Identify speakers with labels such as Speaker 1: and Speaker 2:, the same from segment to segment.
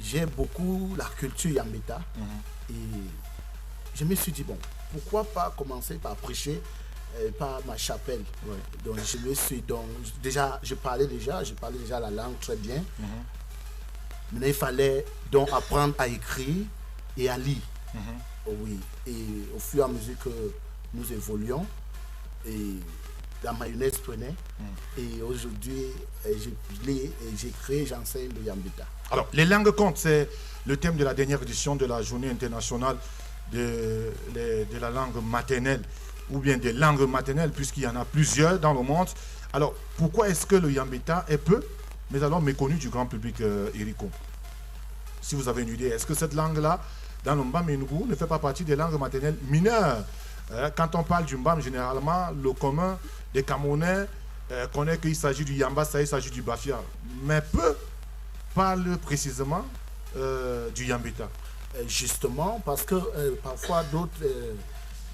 Speaker 1: j'ai beaucoup la culture Yambeta. Et je me suis dit, bon, pourquoi pas commencer par prêcher par ma chapelle. Donc je me suis déjà je parlais déjà la langue très bien. Mais il fallait donc apprendre à écrire et à lire. Oui. Et au fur et à mesure que nous évoluons, et la mayonnaise prenait. Et aujourd'hui, je lis et j'écris, j'enseigne le Yambeta.
Speaker 2: Alors, les langues comptent, c'est le thème de la dernière édition de la journée internationale de la langue maternelle, ou bien des langues maternelles, puisqu'il y en a plusieurs dans le monde. Alors, pourquoi est-ce que le Yambeta est peu, mais alors méconnu du grand public, Ericon? Si vous avez une idée, est-ce que cette langue-là, dans le Mbam et Nougou, ne fait pas partie des langues maternelles mineures? Quand on parle du Mbam, généralement, le commun des Camerounais connaît qu'il s'agit du Yambasa, il s'agit du Bafia. Mais peu parlent précisément du Yambeta.
Speaker 1: Justement, parce que parfois d'autres,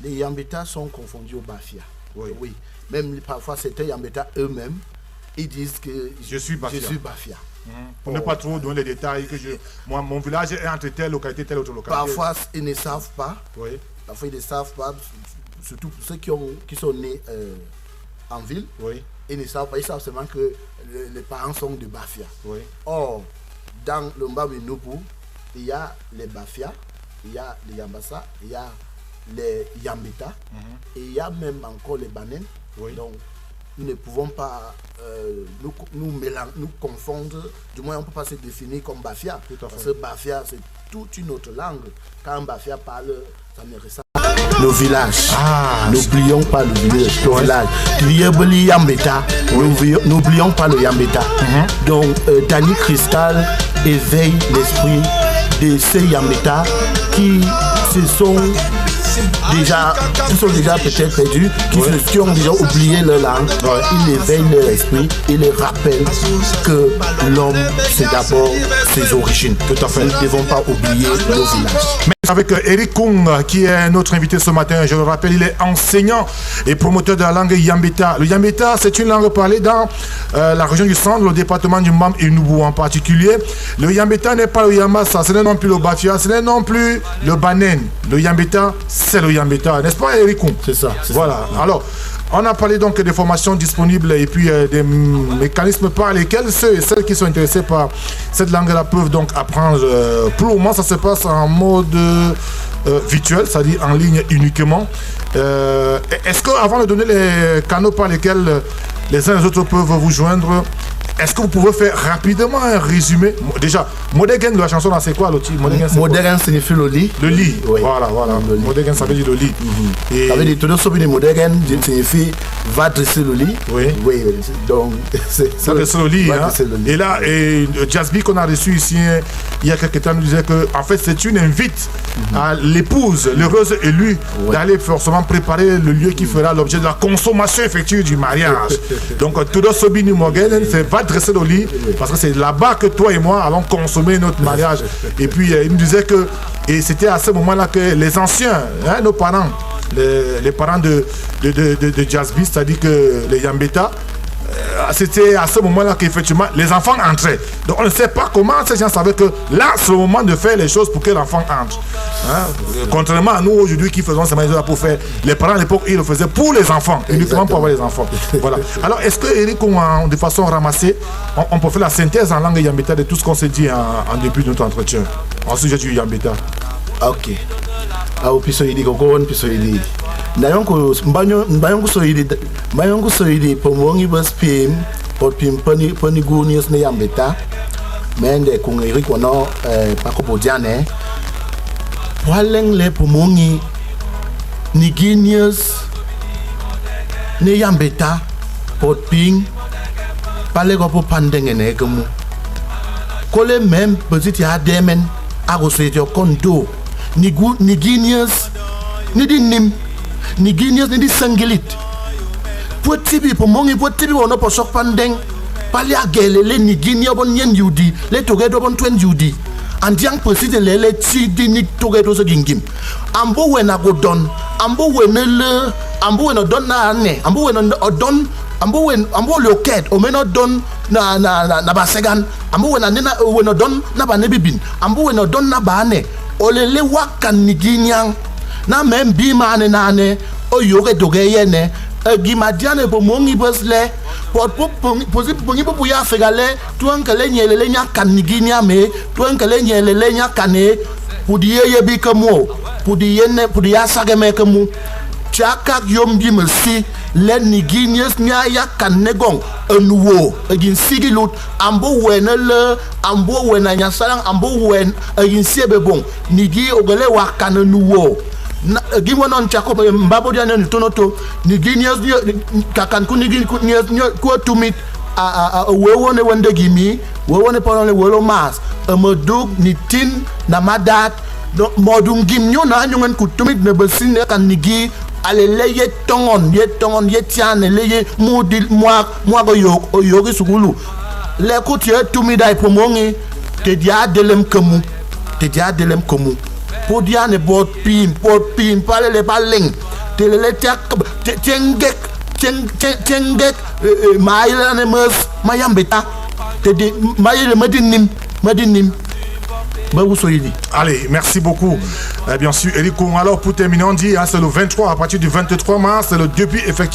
Speaker 1: les Yambeta sont confondus au Bafia. Oui. Même parfois certains Yambeta eux-mêmes, ils disent que
Speaker 2: je suis Bafia. Pour ne pas trop donner les détails, mon village est entre telle localité, telle autre localité.
Speaker 1: Parfois, ils ne savent pas. Parfois, ils ne savent pas, surtout pour ceux qui sont nés en ville. Ils ne savent pas, ils savent seulement que les parents sont de Bafia. Or, dans le Mbam et Nougou, il y a les Bafia, il y a les Yambasa, il y a les Yambeta, et il y a même encore les Banen. Donc, nous ne pouvons pas nous confondre, du moins on ne peut pas se définir comme Bafia, parce que Bafia c'est toute une autre langue. Quand un Bafia parle, ça me ressemble. Nos villages, n'oublions pas le village. N'oublions pas le Yambeta. Donc Danny Cristal éveille l'esprit de ces Yambeta qui sont déjà peut-être perdus, qui ont déjà oublié leur langue. Ils éveillent leur esprit, ils les rappellent que l'homme c'est d'abord ses origines.
Speaker 2: Tout à fait.
Speaker 1: Nous ne devons pas oublier nos villages.
Speaker 2: Avec Eric Kung, qui est notre invité ce matin, je le rappelle, il est enseignant et promoteur de la langue Yambeta. Le Yambeta, c'est une langue parlée dans la région du centre, le département du Mbam et Nougou en particulier. Le Yambeta n'est pas le Yambasa, ce n'est non plus le Bafia, ce n'est non plus le Banen. Le Yambeta, c'est le Yambeta, n'est-ce pas, Eric Kung?
Speaker 1: C'est ça.
Speaker 2: Voilà. Alors, on a parlé donc des formations disponibles et puis des mécanismes par lesquels ceux et celles qui sont intéressés par cette langue-là peuvent donc apprendre. Pour le moment, ça se passe en mode virtuel, c'est-à-dire en ligne uniquement. Est-ce qu'avant de donner les canaux par lesquels les uns et les autres peuvent vous joindre, est-ce que vous pouvez faire rapidement un résumé? Déjà, Modegen, la chanson, c'est quoi l'outil?
Speaker 1: Modegen signifie le lit.
Speaker 2: Le lit, voilà. Modegen, ça veut dire le lit.
Speaker 1: Ça veut dire tout le Modegen signifie va dresser le lit. Oui. Donc,
Speaker 2: va dresser le lit. Et là, Jasby qu'on a reçu ici il y a quelques temps nous disait que en fait c'est une invite à l'épouse, l'heureuse élue, d'aller forcément préparer le lieu qui fera l'objet de la consommation effective du mariage. Donc tout le Sobini Modegen, c'est va dresser le lit, parce que c'est là-bas que toi et moi allons consommer notre mariage. Et puis il nous disait que, et c'était à ce moment-là que les anciens, nos parents, les parents de Jasby, c'est-à-dire que les Yambeta, c'était à ce moment-là qu'effectivement les enfants entraient. Donc on ne sait pas comment ces gens savaient que là c'est le moment de faire les choses pour que l'enfant entre. Contrairement à nous aujourd'hui qui faisons ces manières pour faire. Les parents à l'époque ils le faisaient pour les enfants, uniquement pour avoir les enfants. Voilà. Alors est-ce que Eric, de façon ramassée, on peut faire la synthèse en langue Yambeta de tout ce qu'on s'est dit en début de notre entretien en sujet du Yambeta?
Speaker 1: Ok. Nayonko soidi pomongi baspim potpim pani gunius ne Yambeta mende kungiri kono pakopodiane waleng le pomongi niginius ne Yambeta potping palego po pandengene kemu kole mem positi ademen agosejo kondo niginius ni dinim ni Guinéens ni sangilit pour tibi pour mongi pour tibi on pas sok pandeng pali agelele ni Guinéens bon yen yudi le togedo bon twen yudi andiang président le ti di ni togedo so gingim ambo wena go don ambo wenele ambo wena don na ne ambo wena odon ambo loket o meno don na basegan ambo wena nena wena don na ba nebibin ambo wena don na bane o le wakan niginyang na membi mane nane o yoge doge yene gimadiane po mongi bosle posi pongi po ya fegale tuankale nyelele nya kan niginya me tuankale nyelele nya kane pudiye yebi kamo pudiye pudiya sageme kamo chaka yom di mersi len niginies nya ya kanegong enwo egin sigilut ambo wena le ambo wena nya salang ambo wen egin siebebong nigi ogele wa kanenuwo gi wonon chako mbabo dia ne tonoto niginies kakan ku niginies ko tumit a wewo ne wende gimi wewo ne polon le wolo mas amoduk ni tin na madat modung gimnyo na nyongen ku tumit ne besine kan nigi alele ye tongon ye tiane le ye mudil moi go yogi sugulu le kotie tumi dai pomongi te dia delem komu podia ne bot pim pale le baleng te le tengek maila ne mus mayambeta te di maile madinim.
Speaker 2: Allez, merci beaucoup. Bien sûr, Eric Kong. Alors, pour terminer, on dit, c'est le 23, à partir du 23 mars, c'est le début effectif.